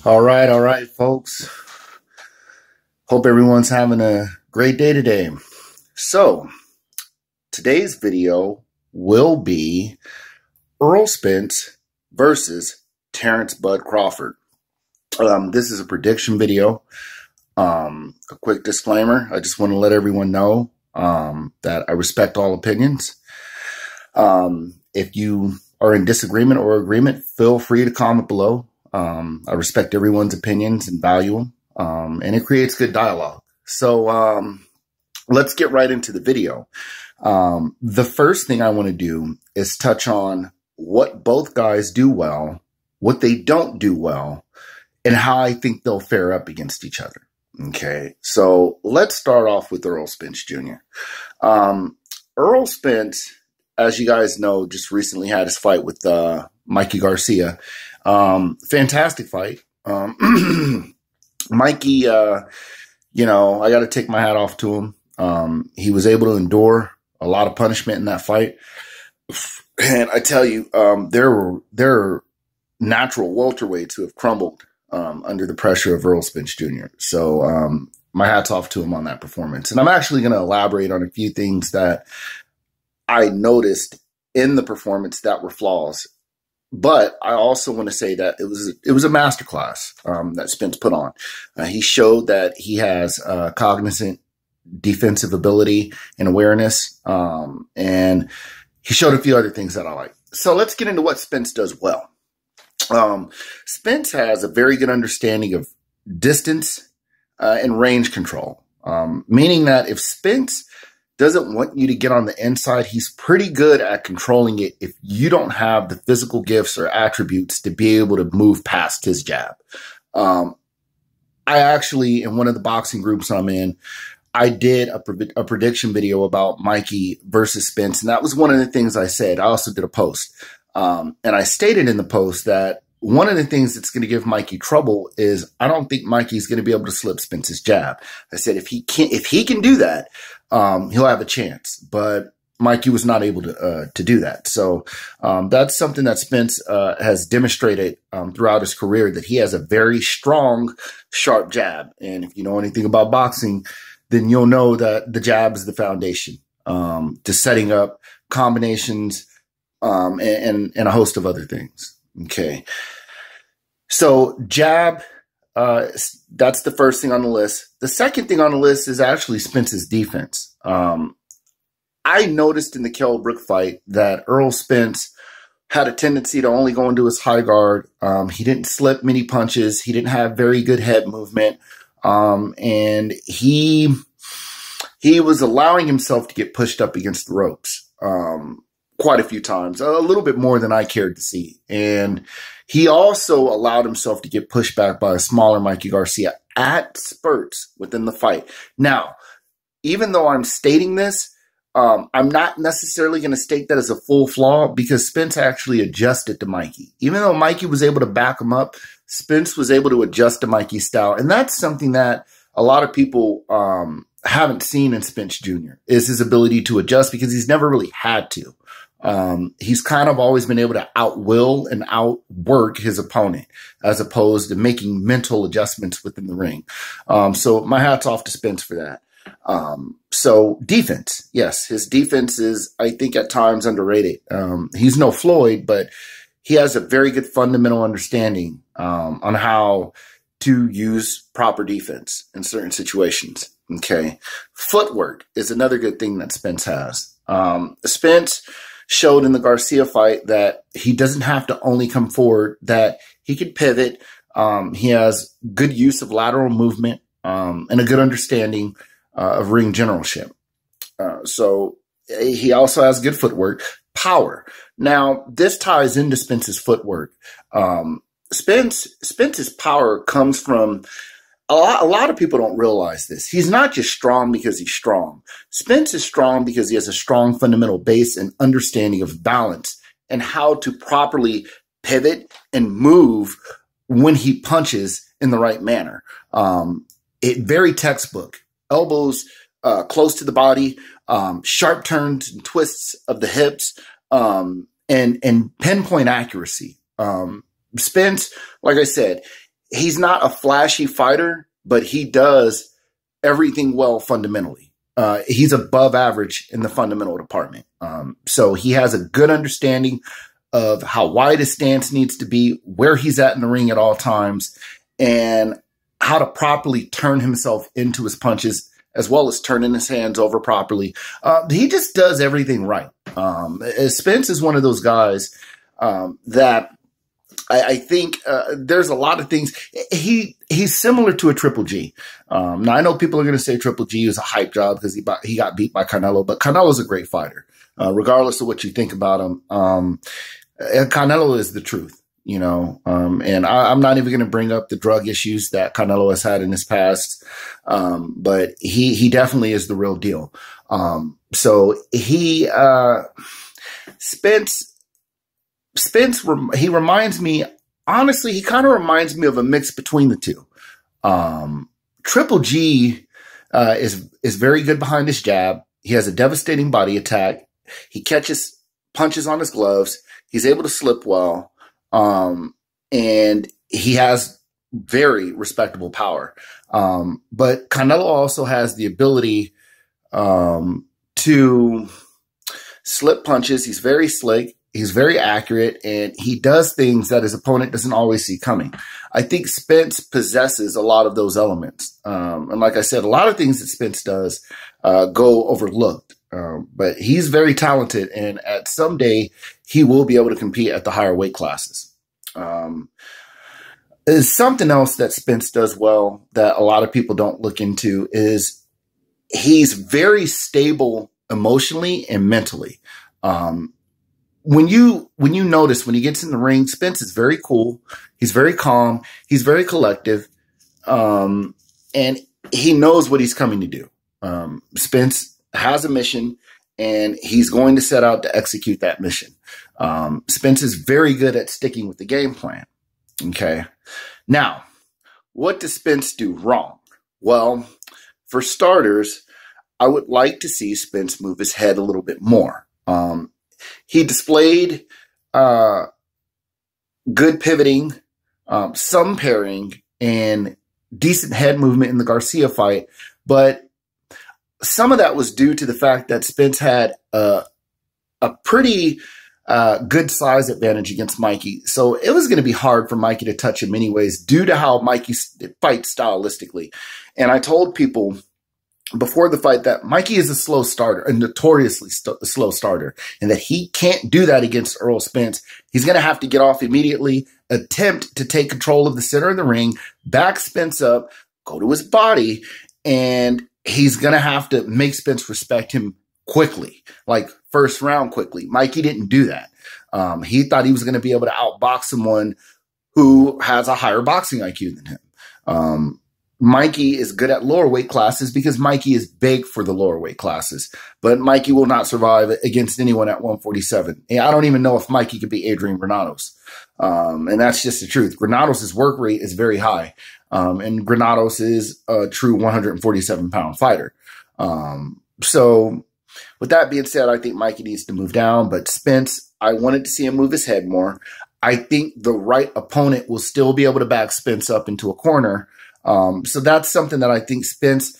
All right, folks. Hope everyone's having a great day today. So, today's video will be Errol Spence versus Terrence Bud Crawford. This is a prediction video. A quick disclaimer. I just want to let everyone know that I respect all opinions. If you are in disagreement or agreement, feel free to comment below. I respect everyone's opinions and value them, and it creates good dialogue. So let's get right into the video. The first thing I want to do is touch on what both guys do well, what they don't do well, and how I think they'll fare up against each other. Okay, so let's start off with Errol Spence Jr. Errol Spence, as you guys know, just recently had his fight with Mikey Garcia. Fantastic fight. Mikey, I got to take my hat off to him. He was able to endure a lot of punishment in that fight. And I tell you, there are natural welterweights who have crumbled under the pressure of Errol Spence Jr. So my hat's off to him on that performance. And I'm actually going to elaborate on a few things that I noticed in the performance that were flaws. But I also want to say that it was a masterclass that Spence put on. He showed that he has cognizant defensive ability and awareness, and he showed a few other things that I like. So let's get into what Spence does well. Spence has a very good understanding of distance and range control, meaning that if Spence doesn't want you to get on the inside, he's pretty good at controlling it if you don't have the physical gifts or attributes to be able to move past his jab. I actually, in one of the boxing groups I'm in, I did a prediction video about Mikey versus Spence, and that was one of the things I said. I also did a post, and I stated in the post that one of the things that's going to give Mikey trouble is I don't think Mikey's going to be able to slip Spence's jab. I said if he can do that, he'll have a chance. But Mikey was not able to do that. So that's something that Spence has demonstrated throughout his career, that he has a very strong, sharp jab. And if you know anything about boxing, then you'll know that the jab is the foundation to setting up combinations and a host of other things. Okay. So jab, that's the first thing on the list. The second thing on the list is actually Spence's defense. I noticed in the Kell Brook fight that Errol Spence had a tendency to only go into his high guard. He didn't slip many punches. He didn't have very good head movement. And he was allowing himself to get pushed up against the ropes. Quite a few times, a little bit more than I cared to see. And he also allowed himself to get pushed back by a smaller Mikey Garcia at spurts within the fight. Now, even though I'm stating this, I'm not necessarily going to state that as a full flaw, because Spence actually adjusted to Mikey. Even though Mikey was able to back him up, Spence was able to adjust to Mikey's style. And that's something that a lot of people haven't seen in Spence Jr., is his ability to adjust, because he's never really had to. He's kind of always been able to outwill and outwork his opponent, as opposed to making mental adjustments within the ring. So my hat's off to Spence for that. So defense, yes, his defense is, I think, at times underrated. He's no Floyd, but he has a very good fundamental understanding on how to use proper defense in certain situations. Okay. Footwork is another good thing that Spence has. Spence showed in the Garcia fight that he doesn't have to only come forward, that he can pivot. He has good use of lateral movement, and a good understanding of ring generalship. So he also has good footwork, power. Now, this ties into Spence's footwork. Spence's power comes from a lot of people don't realize this. He's not just strong because he's strong. Spence is strong because he has a strong fundamental base and understanding of balance and how to properly pivot and move when he punches in the right manner. Very textbook. Elbows close to the body, sharp turns and twists of the hips, and pinpoint accuracy. Spence, like I said, he's not a flashy fighter, but he does everything well fundamentally. He's above average in the fundamental department. So he has a good understanding of how wide his stance needs to be, where he's at in the ring at all times, and how to properly turn himself into his punches, as well as turning his hands over properly. He just does everything right. Spence is one of those guys that I think there's a lot of things. He's similar to a Triple G. Now, I know people are going to say Triple G is a hype job because he got beat by Canelo, but Canelo's a great fighter. Regardless of what you think about him, Canelo is the truth. And I'm not even going to bring up the drug issues that Canelo has had in his past. But he definitely is the real deal. Spence, he reminds me, honestly, he kind of reminds me of a mix between the two. Triple G, is very good behind his jab. He has a devastating body attack. He catches punches on his gloves. He's able to slip well. And he has very respectable power. But Canelo also has the ability, to slip punches. He's very slick. He's very accurate, and he does things that his opponent doesn't always see coming. I think Spence possesses a lot of those elements. And like I said, a lot of things that Spence does, go overlooked. But he's very talented, and at some day he will be able to compete at the higher weight classes. There's something else that Spence does well that a lot of people don't look into is he's very stable emotionally and mentally. When you notice when he gets in the ring, Spence is very cool. He's very calm. He's very collective. And he knows what he's coming to do. Spence has a mission, and he's going to set out to execute that mission. Spence is very good at sticking with the game plan. Okay. Now, what does Spence do wrong? Well, for starters, I would like to see Spence move his head a little bit more. He displayed good pivoting, some parrying, and decent head movement in the Garcia fight, but some of that was due to the fact that Spence had a pretty good size advantage against Mikey. So it was going to be hard for Mikey to touch him anyways due to how Mikey fights stylistically. And I told people before the fight that Mikey is a slow starter, a notoriously slow starter, and that he can't do that against Errol Spence. He's going to have to get off immediately, attempt to take control of the center of the ring, back Spence up, go to his body, and he's going to have to make Spence respect him quickly, like first round quickly. Mikey didn't do that. He thought he was going to be able to outbox someone who has a higher boxing IQ than him. Mikey is good at lower weight classes because Mikey is big for the lower weight classes, but Mikey will not survive against anyone at 147. And I don't even know if Mikey could beat Adrian Granados. And that's just the truth. Granados' work rate is very high. And Granados is a true 147-pound fighter. So with that being said, I think Mikey needs to move down, but Spence, I wanted to see him move his head more. I think the right opponent will still be able to back Spence up into a corner. So that's something that I think Spence,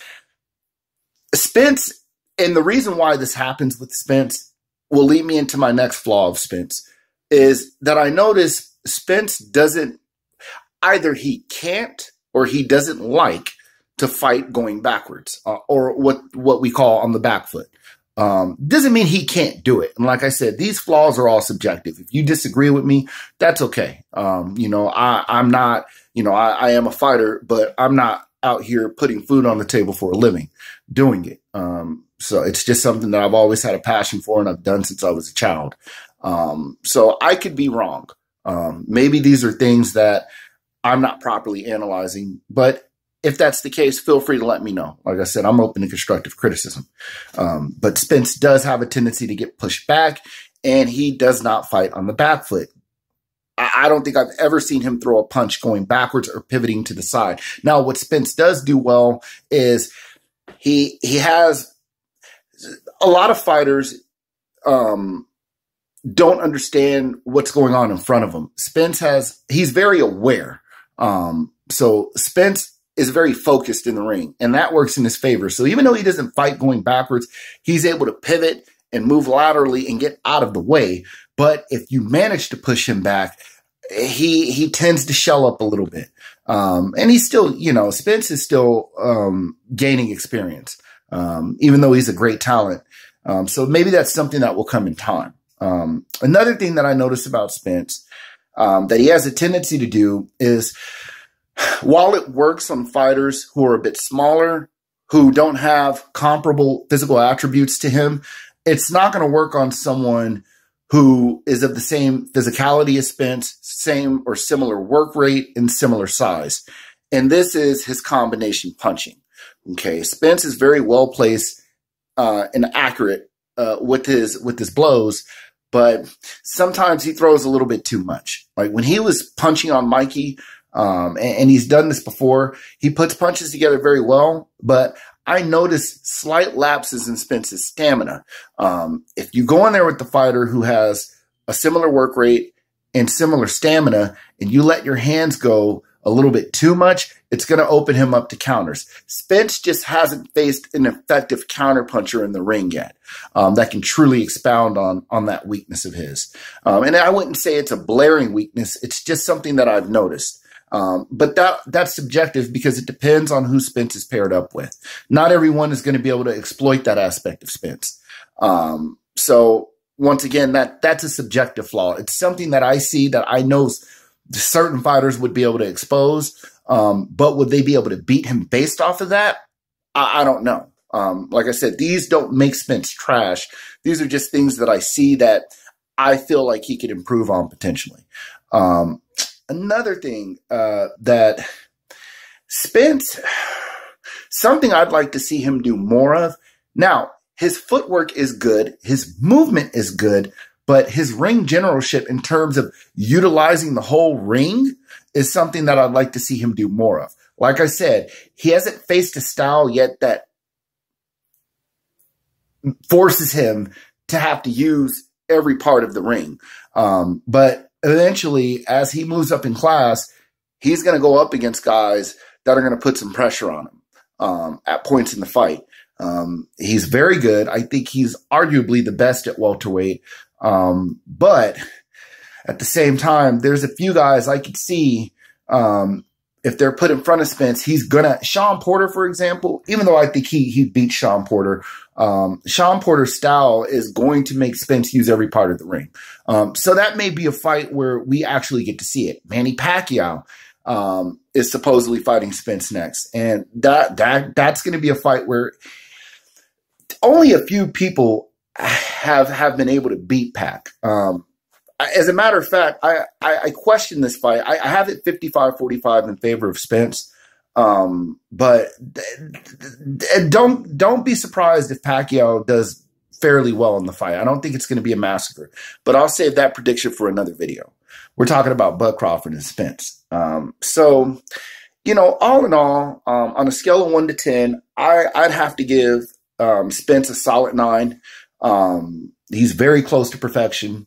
and the reason why this happens with Spence will lead me into my next flaw of Spence, is that I notice Spence doesn't, either he can't or he doesn't like to fight going backwards, or what we call on the back foot. Doesn't mean he can't do it. And like I said, these flaws are all subjective. If you disagree with me, that's okay. I'm not, I am a fighter, but I'm not out here putting food on the table for a living doing it. So it's just something that I've always had a passion for and I've done since I was a child. So I could be wrong. Maybe these are things that I'm not properly analyzing, but if that's the case, feel free to let me know. Like I said, I'm open to constructive criticism. But Spence does have a tendency to get pushed back, and he does not fight on the back foot. I don't think I've ever seen him throw a punch going backwards or pivoting to the side. Now, what Spence does do well is he has a lot of fighters don't understand what's going on in front of him. He's very aware. So Spence is very focused in the ring, and that works in his favor. So even though he doesn't fight going backwards, he's able to pivot and move laterally and get out of the way. But if you manage to push him back, he tends to shell up a little bit. And he's still, Spence is still gaining experience, even though he's a great talent. So maybe that's something that will come in time. Another thing that I noticed about Spence that he has a tendency to do is, while it works on fighters who are a bit smaller, who don't have comparable physical attributes to him, it's not going to work on someone who is of the same physicality as Spence, same or similar work rate, and similar size. And this is his combination punching. Okay, Spence is very well placed and accurate with his blows, but sometimes he throws a little bit too much. Like when he was punching on Mikey, and he's done this before, he puts punches together very well, but I noticed slight lapses in Spence's stamina. If you go in there with the fighter who has a similar work rate and similar stamina, and you let your hands go a little bit too much, it's going to open him up to counters. Spence just hasn't faced an effective counterpuncher in the ring yet that can truly expound on that weakness of his. And I wouldn't say it's a blaring weakness. It's just something that I've noticed. But that's subjective because it depends on who Spence is paired up with. Not everyone is going to be able to exploit that aspect of Spence. So once again, that's a subjective flaw. It's something that I see that I know certain fighters would be able to expose, but would they be able to beat him based off of that? I don't know. Like I said, these don't make Spence trash. These are just things that I see that I feel like he could improve on potentially. Another thing that Spence, something I'd like to see him do more of. Now, his footwork is good. His movement is good. But his ring generalship in terms of utilizing the whole ring is something that I'd like to see him do more of. Like I said, he hasn't faced a style yet that forces him to have to use every part of the ring. But eventually, as he moves up in class, he's going to go up against guys that are going to put some pressure on him at points in the fight. He's very good. I think he's arguably the best at welterweight. But at the same time, there's a few guys I could see if they're put in front of Spence, he's gonna. Sean Porter, for example, even though I think he beat Sean Porter, Sean Porter's style is going to make Spence use every part of the ring. So that may be a fight where we actually get to see it. Manny Pacquiao is supposedly fighting Spence next, and that's going to be a fight where only a few people have been able to beat Pac. As a matter of fact, I question this fight. I have it 55-45 in favor of Spence. But don't be surprised if Pacquiao does fairly well in the fight. I don't think it's going to be a massacre, but I'll save that prediction for another video. We're talking about Bud Crawford and Spence. So, you know, all in all, on a scale of 1 to 10, I'd have to give Spence a solid 9. He's very close to perfection.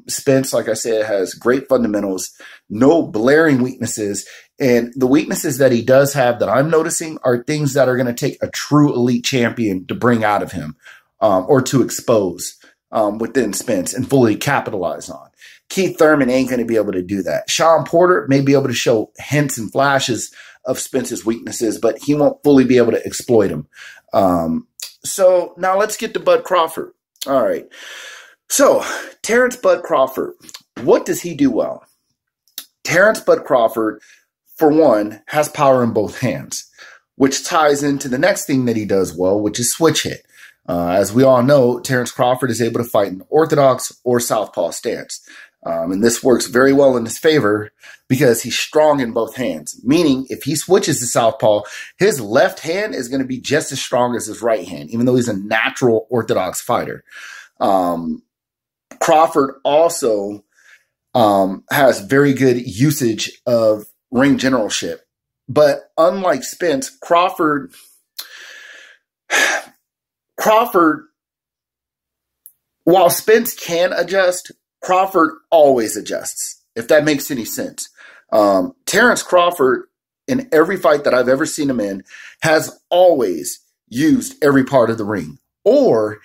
Spence, like I said, has great fundamentals, no blaring weaknesses. And the weaknesses that he does have that I'm noticing are things that are going to take a true elite champion to bring out of him, or to expose within Spence and fully capitalize on. Keith Thurman ain't going to be able to do that. Sean Porter may be able to show hints and flashes of Spence's weaknesses, but he won't fully be able to exploit them. So now let's get to Bud Crawford. All right. So Terrence Bud Crawford, what does he do well? Terrence Bud Crawford, for one, has power in both hands, which ties into the next thing that he does well, which is switch hit. As we all know, Terrence Crawford is able to fight in orthodox or southpaw stance. And this works very well in his favor because he's strong in both hands, meaning if he switches to southpaw, his left hand is going to be just as strong as his right hand, even though he's a natural orthodox fighter. Crawford also has very good usage of ring generalship. But unlike Spence, Crawford, while Spence can adjust, Crawford always adjusts, if that makes any sense. Terrence Crawford in every fight that I've ever seen him in, has always used every part of the ring. Or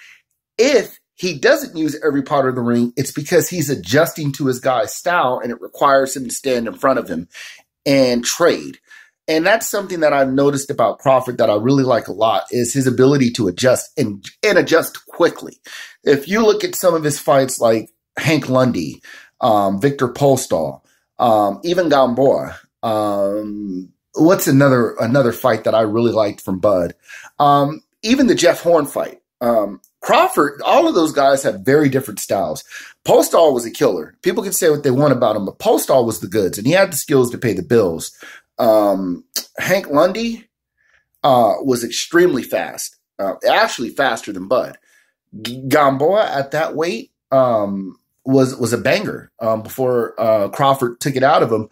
if he doesn't use every part of the ring, it's because he's adjusting to his guy's style and it requires him to stand in front of him and trade. And that's something that I've noticed about Crawford that I really like a lot, is his ability to adjust and adjust quickly. If you look at some of his fights like Hank Lundy, Victor Postol, even Gamboa, what's another fight that I really liked from Bud? Even the Jeff Horn fight. Crawford, all of those guys have very different styles. Postol was a killer. People can say what they want about him, but Postol was the goods, and he had the skills to pay the bills. Hank Lundy was extremely fast, actually faster than Bud. Gamboa at that weight was a banger before Crawford took it out of him.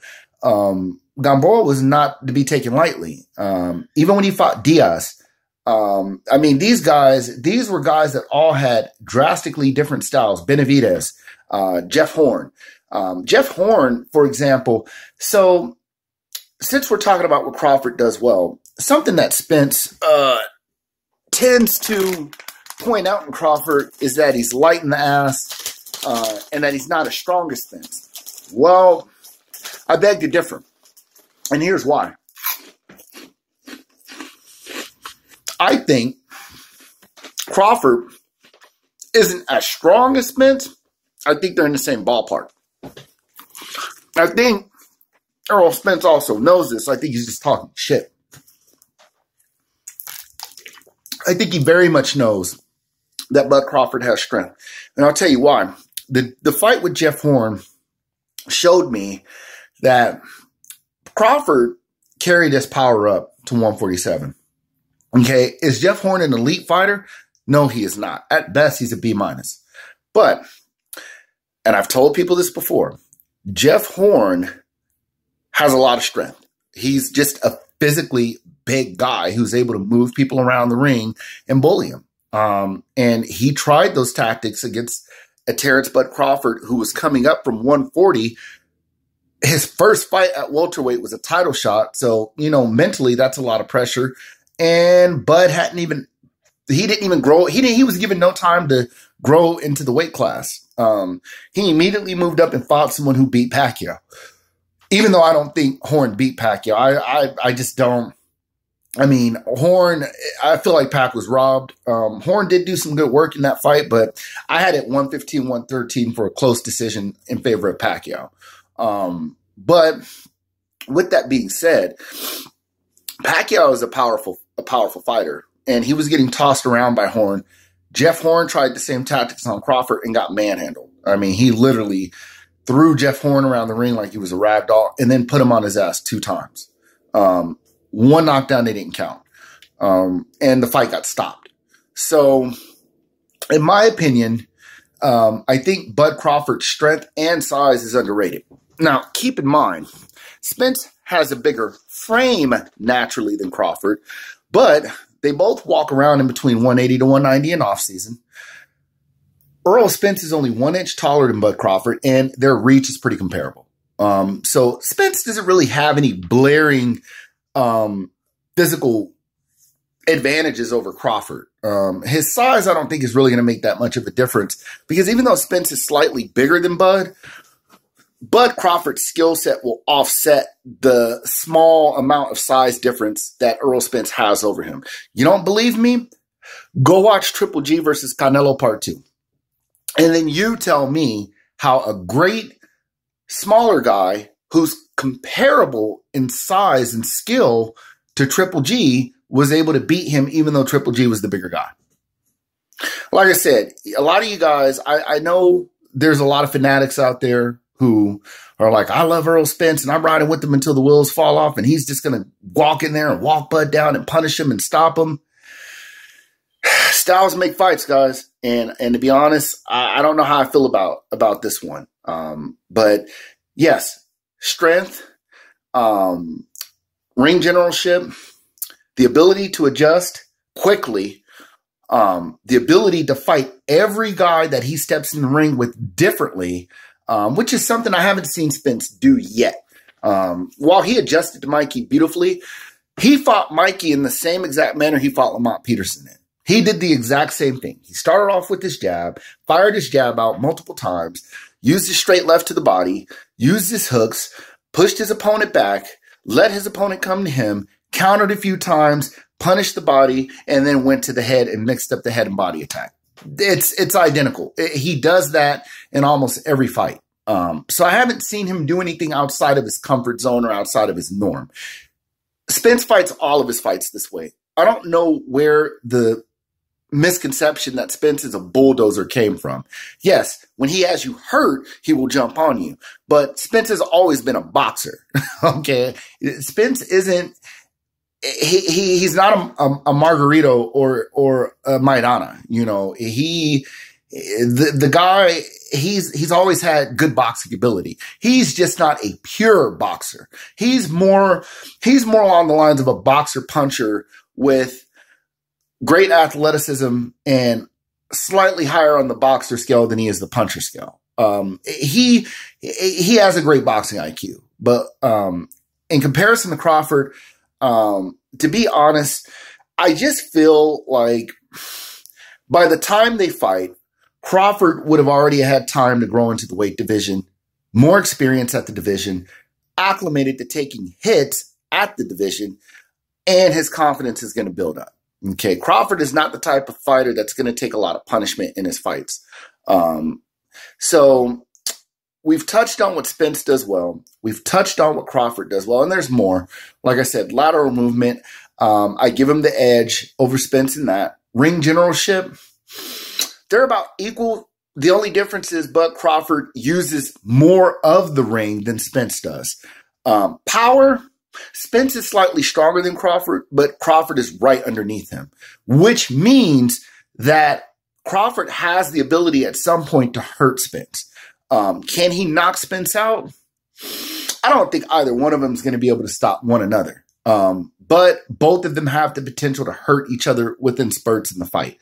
Gamboa was not to be taken lightly. Even when he fought Diaz, I mean, these were guys that all had drastically different styles. Benavidez, Jeff Horn. Jeff Horn, for example. So since we're talking about what Crawford does well, something that Spence tends to point out in Crawford is that he's light in the ass and that he's not as strong as Spence. Well, I beg to differ. And here's why. I think Crawford isn't as strong as Spence. I think they're in the same ballpark. I think Errol Spence also knows this. I think he's just talking shit. I think he very much knows that Bud Crawford has strength. And I'll tell you why. The fight with Jeff Horn showed me that Crawford carried his power up to 147. Okay, is Jeff Horn an elite fighter? No, he is not. At best, he's a B-. But, and I've told people this before, Jeff Horn has a lot of strength. He's just a physically big guy who's able to move people around the ring and bully him. And he tried those tactics against a Terrence Bud Crawford who was coming up from 140. His first fight at welterweight was a title shot. So, you know, mentally, that's a lot of pressure. And Bud he didn't even grow. He was given no time to grow into the weight class. He immediately moved up and fought someone who beat Pacquiao. Even though I don't think Horn beat Pacquiao, I just don't. I mean, Horn, I feel like Pac was robbed. Horn did do some good work in that fight, but I had it 115, 113 for a close decision in favor of Pacquiao. But with that being said, Pacquiao is a powerful fighter, and he was getting tossed around by Horn. Jeff Horn tried the same tactics on Crawford and got manhandled. I mean, he literally threw Jeff Horn around the ring like he was a rag doll and then put him on his ass 2 times. One knockdown, they didn't count. And the fight got stopped. So, in my opinion, I think Bud Crawford's strength and size is underrated. Now, keep in mind, Spence has a bigger frame naturally than Crawford, but they both walk around in between 180 to 190 in offseason. Errol Spence is only 1 inch taller than Bud Crawford, and their reach is pretty comparable. So Spence doesn't really have any blaring physical advantages over Crawford. His size, I don't think, is really going to make that much of a difference, because even though Spence is slightly bigger than Bud Crawford's skill set will offset the small amount of size difference that Errol Spence has over him. You don't believe me? Go watch Triple G versus Canelo Part 2. And then you tell me how a great smaller guy who's comparable in size and skill to Triple G was able to beat him, even though Triple G was the bigger guy. Like I said, a lot of you guys, I know there's a lot of fanatics out there who are like, I love Errol Spence and I'm riding with him until the wheels fall off and he's just going to walk in there and walk Bud down and punish him and stop him. Styles make fights, guys. And to be honest, I don't know how I feel about this one. But yes, strength, ring generalship, the ability to adjust quickly, the ability to fight every guy that he steps in the ring with differently, which is something I haven't seen Spence do yet. While he adjusted to Mikey beautifully, he fought Mikey in the same exact manner he fought Lamont Peterson in. He did the exact same thing. He started off with his jab, fired his jab out multiple times, used his straight left to the body, used his hooks, pushed his opponent back, let his opponent come to him, countered a few times, punished the body, and then went to the head and mixed up the head and body attack. It's identical. He does that in almost every fight. So I haven't seen him do anything outside of his comfort zone or outside of his norm. Spence fights all of his fights this way. I don't know where the misconception that Spence is a bulldozer came from. Yes, when he has you hurt, he will jump on you. But Spence has always been a boxer. Okay? Spence isn't, he's not a Margarito or a Maidana. You know, the guy, he's always had good boxing ability. He's just not a pure boxer. He's more along the lines of a boxer puncher with great athleticism and slightly higher on the boxer scale than he is the puncher scale. He has a great boxing IQ, but in comparison to Crawford, to be honest, I just feel like by the time they fight, Crawford would have already had time to grow into the weight division, more experience at the division, acclimated to taking hits at the division, and his confidence is going to build up. Okay, Crawford is not the type of fighter that's going to take a lot of punishment in his fights. So we've touched on what Spence does well. We've touched on what Crawford does well, and there's more. Like I said, lateral movement. I give him the edge over Spence in that. Ring generalship, they're about equal. The only difference is Bud Crawford uses more of the ring than Spence does. Power, Spence is slightly stronger than Crawford, but Crawford is right underneath him, which means that Crawford has the ability at some point to hurt Spence. Can he knock Spence out? I don't think either one of them is going to be able to stop one another. But both of them have the potential to hurt each other within spurts in the fight.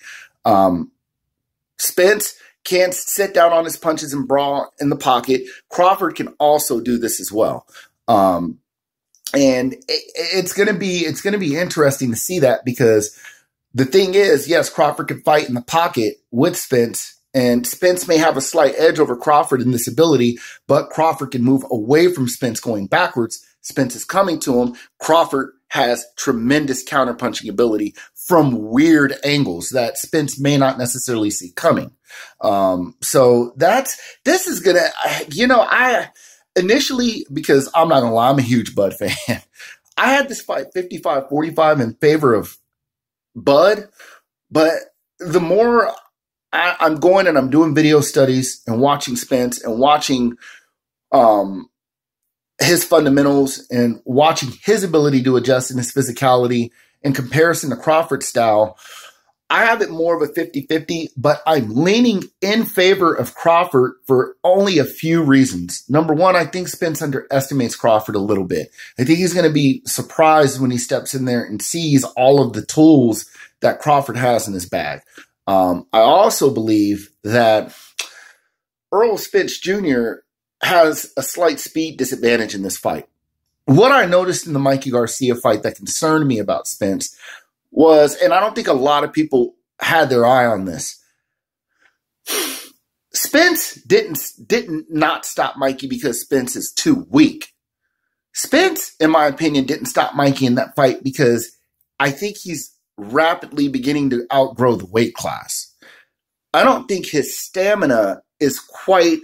Spence can't sit down on his punches and brawl in the pocket. Crawford can also do this as well. And it's going to be interesting to see that, because the thing is, yes, Crawford can fight in the pocket with Spence, and Spence may have a slight edge over Crawford in this ability, but Crawford can move away from Spence going backwards. Spence is coming to him. Crawford has tremendous counterpunching ability from weird angles that Spence may not necessarily see coming. So this is going to, initially, because I'm not going to lie, I'm a huge Bud fan. I had this fight 55-45 in favor of Bud, but the more I'm going and I'm doing video studies and watching Spence and watching his fundamentals and watching his ability to adjust in his physicality in comparison to Crawford's style, I have it more of a 50-50, but I'm leaning in favor of Crawford for only a few reasons. Number one, I think Spence underestimates Crawford a little bit. I think he's going to be surprised when he steps in there and sees all of the tools that Crawford has in his bag. I also believe that Errol Spence Jr. has a slight speed disadvantage in this fight. What I noticed in the Mikey Garcia fight that concerned me about Spence was, and I don't think a lot of people had their eye on this, Spence didn't not stop Mikey because Spence is too weak. Spence, in my opinion, didn't stop Mikey in that fight because I think he's rapidly beginning to outgrow the weight class. I don't think his stamina is quite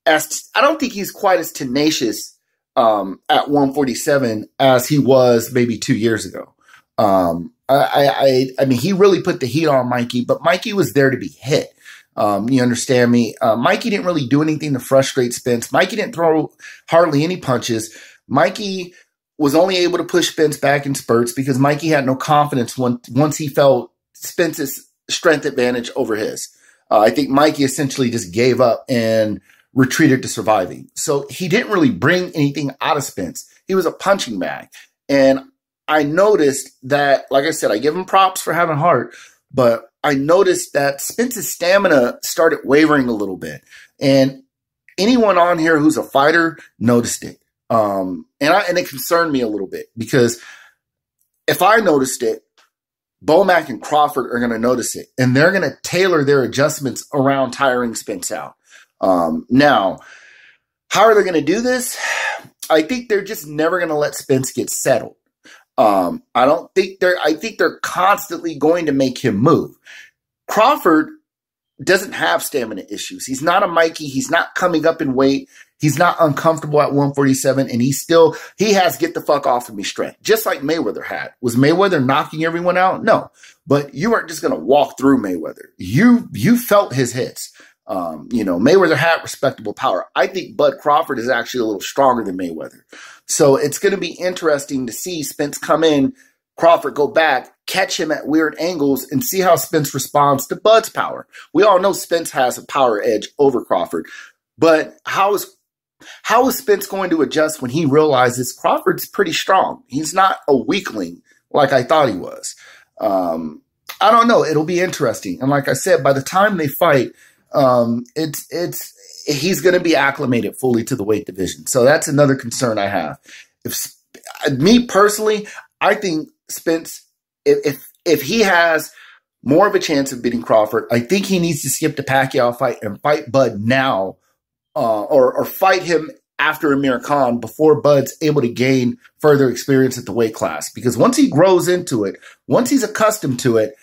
as, I don't think he's quite as tenacious at 147 as he was maybe 2 years ago. I mean, he really put the heat on Mikey, but Mikey was there to be hit. You understand me? Mikey didn't really do anything to frustrate Spence. Mikey didn't throw hardly any punches. Mikey was only able to push Spence back in spurts because Mikey had no confidence once he felt Spence's strength advantage over his. I think Mikey essentially just gave up and retreated to surviving. So he didn't really bring anything out of Spence. He was a punching bag. And I noticed that, like I said, I give him props for having heart, but I noticed that Spence's stamina started wavering a little bit. And anyone on here who's a fighter noticed it. And it concerned me a little bit because if I noticed it, Bomac and Crawford are going to notice it, and they're going to tailor their adjustments around tiring Spence out. Now, how are they going to do this? I think they're just never going to let Spence get settled. I think they're constantly going to make him move. Crawford doesn't have stamina issues. He's not a Mikey. He's not coming up in weight. He's not uncomfortable at 147, and he has get the fuck off of me strength, just like Mayweather had. Was Mayweather knocking everyone out? No, but you weren't just going to walk through Mayweather. You felt his hits. Mayweather had respectable power. I think Bud Crawford is actually a little stronger than Mayweather. So it's going to be interesting to see Spence come in, Crawford go back, catch him at weird angles, and see how Spence responds to Bud's power. We all know Spence has a power edge over Crawford, but how is Spence going to adjust when he realizes Crawford's pretty strong? He's not a weakling like I thought he was. I don't know. It'll be interesting. And like I said, by the time they fight, he's going to be acclimated fully to the weight division. So that's another concern I have. Me personally, I think Spence, if he has more of a chance of beating Crawford, I think he needs to skip the Pacquiao fight and fight Bud now, or fight him after Amir Khan before Bud's able to gain further experience at the weight class. Because once he grows into it, once he's accustomed to it,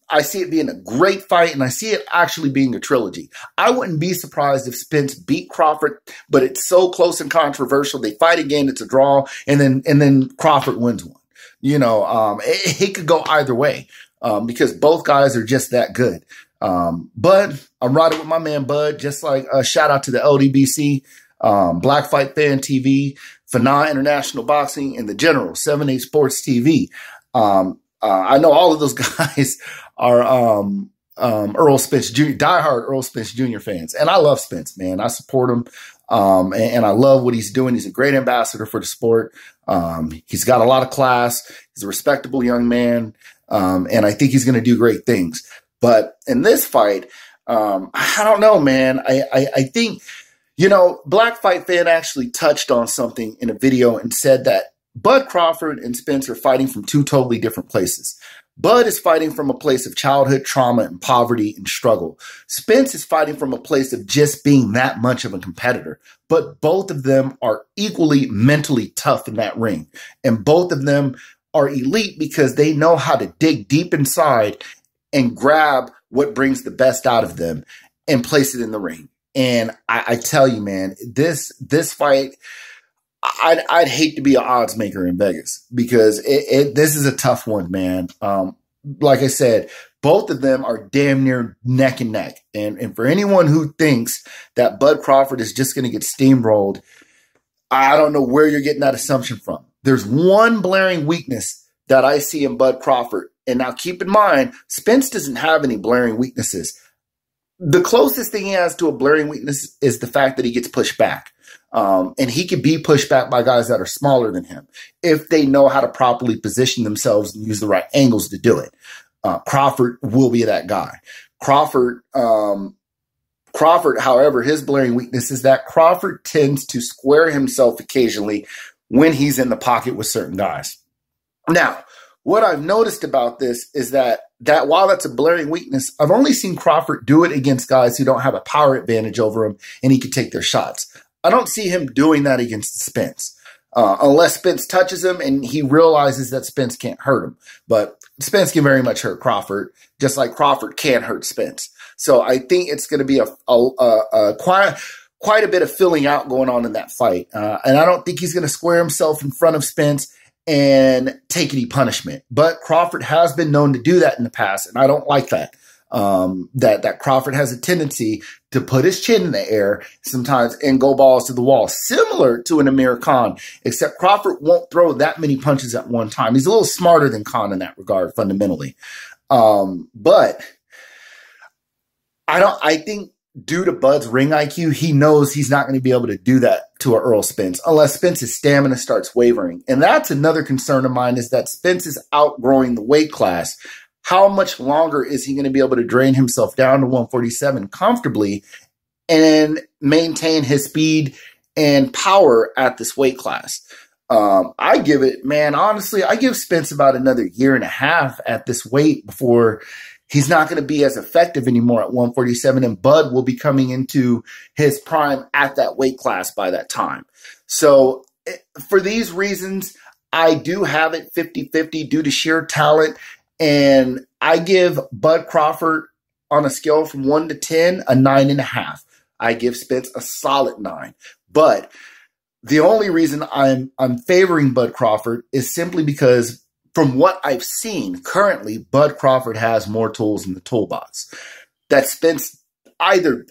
I see it being a great fight, and I see it actually being a trilogy. I wouldn't be surprised if Spence beat Crawford, but it's so close and controversial. They fight again, it's a draw, and then Crawford wins one. It could go either way because both guys are just that good. But I'm riding with my man Bud, just like a shout out to the LDBC, Black Fight Fan TV, Fana International Boxing, and the General 7-8 Sports TV. I know all of those guys are Errol Spence Jr., diehard Errol Spence Jr. fans. And I love Spence, man. I support him. And I love what he's doing. He's a great ambassador for the sport. He's got a lot of class. He's a respectable young man. And I think he's going to do great things. But in this fight, I don't know, man. I think, Black Fight Fan actually touched on something in a video and said that Bud Crawford and Spence are fighting from two totally different places. Bud is fighting from a place of childhood trauma and poverty and struggle. Spence is fighting from a place of just being that much of a competitor. But both of them are equally mentally tough in that ring. And both of them are elite because they know how to dig deep inside and grab what brings the best out of them and place it in the ring. And I tell you, man, this fight, I'd hate to be an odds maker in Vegas because this is a tough one, man. Like I said, both of them are damn near neck and neck. And for anyone who thinks that Bud Crawford is just going to get steamrolled, I don't know where you're getting that assumption from. There's one blaring weakness that I see in Bud Crawford. And now keep in mind, Spence doesn't have any blaring weaknesses. The closest thing he has to a blaring weakness is the fact that he gets pushed back. And he can be pushed back by guys that are smaller than him if they know how to properly position themselves and use the right angles to do it. Crawford will be that guy. Crawford, however, his blaring weakness is that Crawford tends to square himself occasionally when he's in the pocket with certain guys. Now, what I've noticed about this is that while that's a blaring weakness, I've only seen Crawford do it against guys who don't have a power advantage over him and he can take their shots. I don't see him doing that against Spence, unless Spence touches him and he realizes that Spence can't hurt him. But Spence can very much hurt Crawford, just like Crawford can hurt Spence. So I think it's going to be quite a bit of filling out going on in that fight. And I don't think he's going to square himself in front of Spence and take any punishment. But Crawford has been known to do that in the past, and I don't like that. That Crawford has a tendency to put his chin in the air sometimes and go balls to the wall, similar to an Amir Khan, except Crawford won't throw that many punches at one time. He's a little smarter than Khan in that regard, fundamentally. But I think due to Bud's ring IQ, he knows he's not going to be able to do that to a Errol Spence unless Spence's stamina starts wavering. And that's another concern of mine, is that Spence is outgrowing the weight class. How much longer is he going to be able to drain himself down to 147 comfortably and maintain his speed and power at this weight class. I give it, man, honestly, I give Spence about another year and a half at this weight before he's not going to be as effective anymore at 147, and Bud will be coming into his prime at that weight class by that time. So for these reasons, I do have it 50-50 due to sheer talent, and I give Bud Crawford on a scale from 1 to 10, a 9.5. I give Spence a solid 9. But the only reason I'm favoring Bud Crawford is simply because from what I've seen currently, Bud Crawford has more tools in the toolbox that Spence either,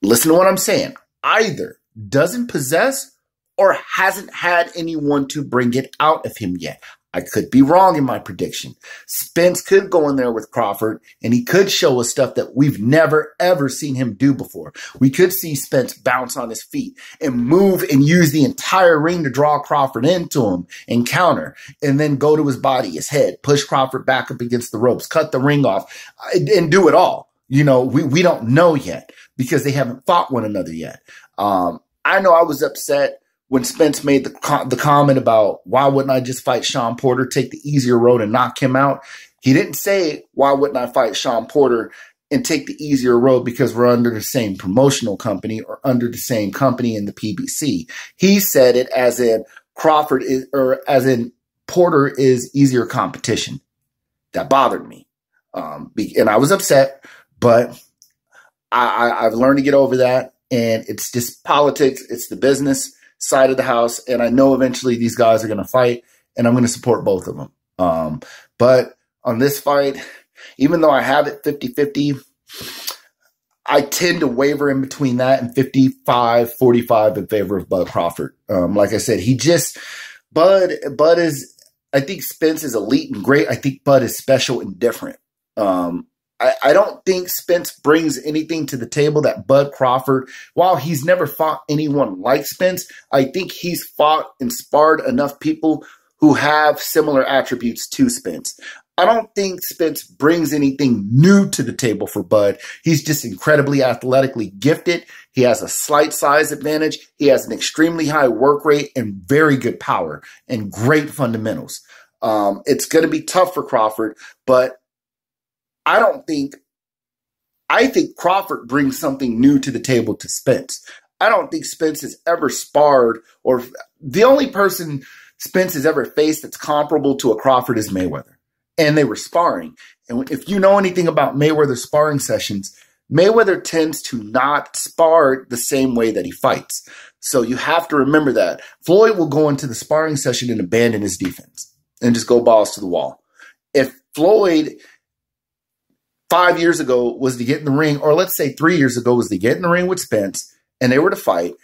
listen to what I'm saying, either doesn't possess or hasn't had anyone to bring it out of him yet. I could be wrong in my prediction. Spence could go in there with Crawford and he could show us stuff that we've never, ever seen him do before. We could see Spence bounce on his feet and move and use the entire ring to draw Crawford into him and counter, and then go to his body, his head, push Crawford back up against the ropes, cut the ring off, and do it all. You know, we don't know yet because they haven't fought one another yet. I know I was upset when Spence made the comment about, why wouldn't I just fight Sean Porter, take the easier road and knock him out? He didn't say, why wouldn't I fight Sean Porter and take the easier road because we're under the same promotional company or under the same company in the PBC. He said it as in Crawford is, or as in Porter is easier competition. That bothered me. And I was upset, but I've learned to get over that. And it's just politics. It's the business side of the house, and I know eventually these guys are going to fight, and I'm going to support both of them. But on this fight, even though I have it 50-50, I tend to waver in between that and 55-45 in favor of Bud Crawford. Like I said, Bud is, I think Spence is elite and great. I think Bud is special and different. I don't think Spence brings anything to the table that Bud Crawford, while he's never fought anyone like Spence, I think he's fought and sparred enough people who have similar attributes to Spence. I don't think Spence brings anything new to the table for Bud. He's just incredibly athletically gifted. He has a slight size advantage. He has an extremely high work rate and very good power and great fundamentals. It's going to be tough for Crawford, but I think Crawford brings something new to the table to Spence. I don't think Spence has ever sparred, or the only person Spence has ever faced that's comparable to a Crawford is Mayweather. And they were sparring. And if you know anything about Mayweather's sparring sessions, Mayweather tends to not spar the same way that he fights. So you have to remember that. Floyd will go into the sparring session and abandon his defense and just go balls to the wall. If Floyd 5 years ago was to get in the ring, or let's say 3 years ago was to get in the ring with Spence and they were to fight,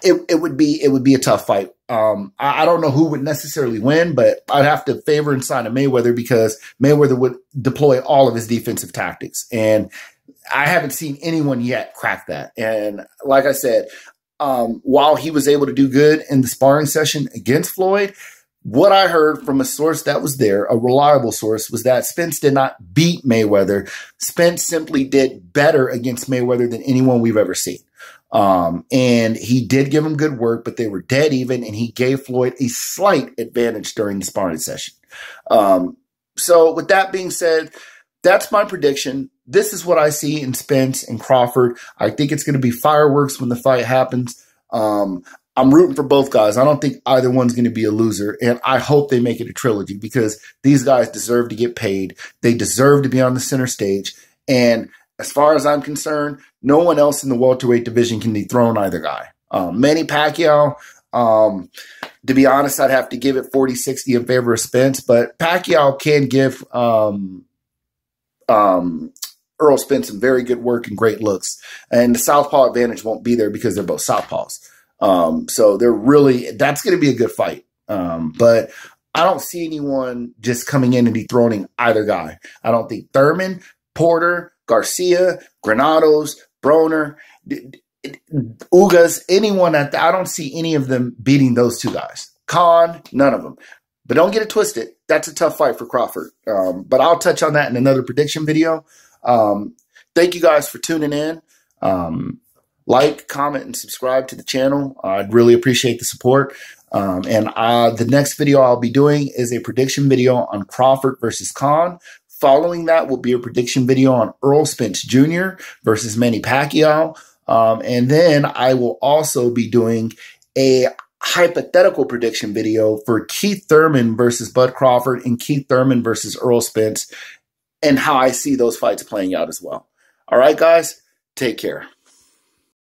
it would be a tough fight. I don't know who would necessarily win, but I'd have to favor inside of Mayweather because Mayweather would deploy all of his defensive tactics. And I haven't seen anyone yet crack that. And like I said, while he was able to do good in the sparring session against Floyd, what I heard from a source that was there, a reliable source, was that Spence did not beat Mayweather. Spence simply did better against Mayweather than anyone we've ever seen. And he did give him good work, but they were dead even, and he gave Floyd a slight advantage during the sparring session. So with that being said, that's my prediction. This is what I see in Spence and Crawford. I think it's going to be fireworks when the fight happens. I'm rooting for both guys. I don't think either one's going to be a loser, and I hope they make it a trilogy because these guys deserve to get paid. They deserve to be on the center stage, and as far as I'm concerned, no one else in the welterweight division can dethrone either guy. Manny Pacquiao, to be honest, I'd have to give it 40-60 in favor of Spence, but Pacquiao can give Errol Spence some very good work and great looks, and the southpaw advantage won't be there because they're both southpaws. So that's going to be a good fight. But I don't see anyone just coming in and dethroning either guy. I don't think Thurman, Porter, Garcia, Granados, Broner, Ugas, anyone I don't see any of them beating those two guys. Khan, none of them. But don't get it twisted. That's a tough fight for Crawford. But I'll touch on that in another prediction video. Thank you guys for tuning in. like, comment, and subscribe to the channel. I'd really appreciate the support. The next video I'll be doing is a prediction video on Crawford versus Khan. Following that will be a prediction video on Errol Spence Jr. versus Manny Pacquiao. And then I will also be doing a hypothetical prediction video for Keith Thurman versus Bud Crawford and Keith Thurman versus Errol Spence, and how I see those fights playing out as well. All right, guys, take care.